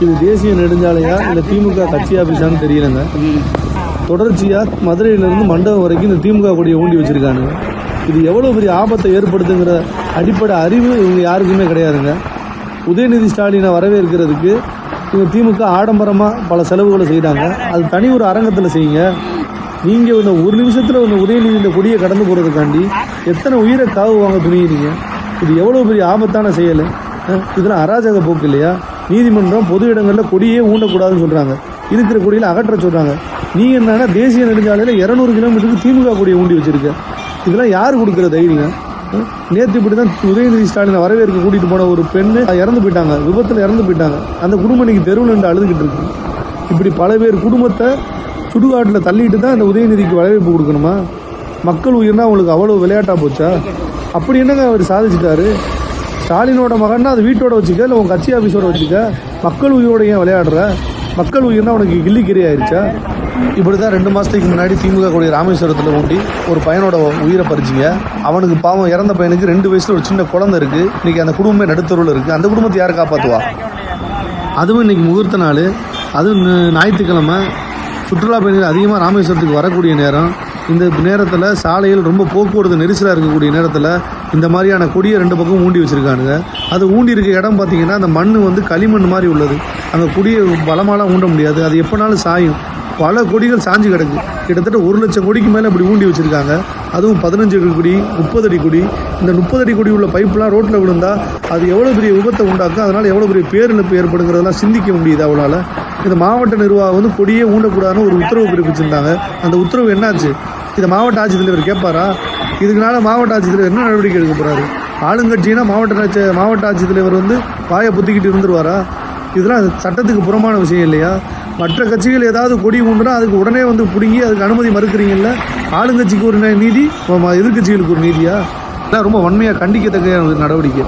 இது தேசிய நெடுஞ்சாலையா இல்லை திமுக கட்சி ஆஃபீஸான்னு தெரியலங்க. தொடர்ச்சியாக மதுரையிலேருந்து மண்டபம் வரைக்கும் இந்த திமுக கொடியை ஊண்டி வச்சுருக்கானுங்க. இது எவ்வளோ பெரிய ஆபத்தை ஏற்படுத்துங்கிற அடிப்படை அறிவு இவங்க யாருக்குமே கிடையாதுங்க. உதயநிதி ஸ்டாலினை வரவேற்கிறதுக்கு இவங்க திமுக ஆடம்பரமாக பல செலவுகளை செய்கிறாங்க. அது தனி ஒரு அரங்கத்தில் செய்யுங்க. நீங்கள் இந்த ஒரு நிமிஷத்தில் இந்த உதயநிதி இந்த கொடியை கடந்து போகிறதுக்காண்டி எத்தனை உயிரை காவு வாங்க துணியிறீங்க. இது எவ்வளோ பெரிய ஆபத்தான செயல். இதெல்லாம் அராஜக போக்கு இல்லையா? நீதிமன்றம் பொது இடங்களில் கொடியே ஊண்டக்கூடாதுன்னு சொல்கிறாங்க, இருக்கிற கொடியில் அகற்ற சொல்கிறாங்க. நீ என்னன்னா தேசிய நெடுஞ்சாலையில் 200 கிலோமீட்டருக்கு திமுக கொடியை ஊண்டி வச்சுருக்க. இதெல்லாம் யார் கொடுக்குற தைரியம்? நேற்று இப்படி தான் உதயநிதி ஸ்டாலினை வரவேற்க கூட்டிகிட்டு போன ஒரு பெண்ணு இறந்து போயிட்டாங்க, விபத்தில் இறந்து போயிட்டாங்க. அந்த குடும்பம் இன்னைக்கு தெருவில் நின்று அழுதுகிட்டு இருக்கு. இப்படி பல பேர் குடும்பத்தை சுடுகாட்டில் தள்ளிட்டு தான் இந்த உதயநிதிக்கு வரவேற்பு கொடுக்கணுமா? மக்கள் உயிர்னா உங்களுக்கு அவ்வளோ விளையாட்டாக போச்சா? அப்படி என்னங்க அவர் சாதிச்சிட்டாரு? ஸ்டாலினோட மகன்னா அது வீட்டோட வச்சுக்க, இல்லை உங்கள் கட்சி ஆஃபீஸோட வச்சுக்க. மக்கள் உயிரோட ஏன் விளையாடுற? மக்கள் உயிர்னா உனக்கு கில்லிக்கிரி ஆயிடுச்சா? இப்படி தான் 2 மாதத்துக்கு முன்னாடி திமுக கூடிய ராமேஸ்வரத்தில் ஊண்டி ஒரு பையனோட உயிரை பறிச்சிங்க. அவனுக்கு பாவம் இறந்த பையனுக்கு 2 வயசில் ஒரு சின்ன குழந்தை இருக்குது. இன்றைக்கி அந்த குடும்பமே நடுத்தருவில் இருக்குது. அந்த குடும்பத்தை யார் காப்பாற்றுவா? அதுவும் இன்றைக்கி முகூர்த்த நாள், அதுவும் ஞாயிற்றுக்கிழமை, சுற்றுலா பயணிகள் அதிகமாக ராமேஸ்வரத்துக்கு வரக்கூடிய நேரம். இந்த நேரத்தில் சாலையில் ரொம்ப போக்குவரத்து நெரிசலாக இருக்கக்கூடிய நேரத்தில் இந்த மாதிரியான கொடியை 2 பக்கம் ஊண்டி வச்சுருக்கானுங்க. அது ஊண்டி இருக்க இடம் பார்த்திங்கன்னா அந்த மண் களிமண் மாதிரி உள்ளது. அங்கே கொடியை பலமாலாம் ஊண்ட முடியாது, அது எப்போனாலும் சாயும். பல கொடிகள் சாஞ்சு கிடக்கு. கிட்டத்தட்ட 1 லட்சம் கொடிக்கு மேலே அப்படி ஊண்டி வச்சுருக்காங்க. அதுவும் 15 அடி கொடி, 30 அடி கொடி. இந்த 30 அடி கொடி உள்ள பைப்லாம் ரோட்டில் விழுந்தால் அது எவ்வளோ பெரிய விபத்தை உண்டாக்கும். அதனால் எவ்வளோ பெரிய பேரிழப்பு ஏற்படுங்கிறதெல்லாம் சிந்திக்க முடியுது அவளால். இந்த மாவட்ட நிர்வாகம் கொடியே ஊண்டக்கூடாதுன்னு ஒரு உத்தரவு பிறப்பிச்சிருந்தாங்க. அந்த உத்தரவு என்னாச்சு? இதை மாவட்ட ஆட்சித்தலைவர் கேட்பாரா? இதுக்குனால மாவட்ட ஆட்சித்தலைவர் என்ன நடவடிக்கை எடுக்க போகிறாரு? ஆளுங்கட்சினா மாவட்ட ஆட்சித்தலைவர் வாயை புத்திக்கிட்டு இருந்துருவாரா? இதெல்லாம் சட்டத்துக்கு புறமான விஷயம் இல்லையா? மற்ற கட்சிகள் ஏதாவது கொடி ஊண்டுனா அதுக்கு உடனே பிடுங்கி அதுக்கு அனுமதி மறுக்கிறீங்கல்ல. ஆளுங்கட்சிக்கு ஒரு நீதி, எதிர்கட்சிகளுக்கு ஒரு நீதியா? ரொம்ப வன்மையாக கண்டிக்கத்தக்க நடவடிக்கை.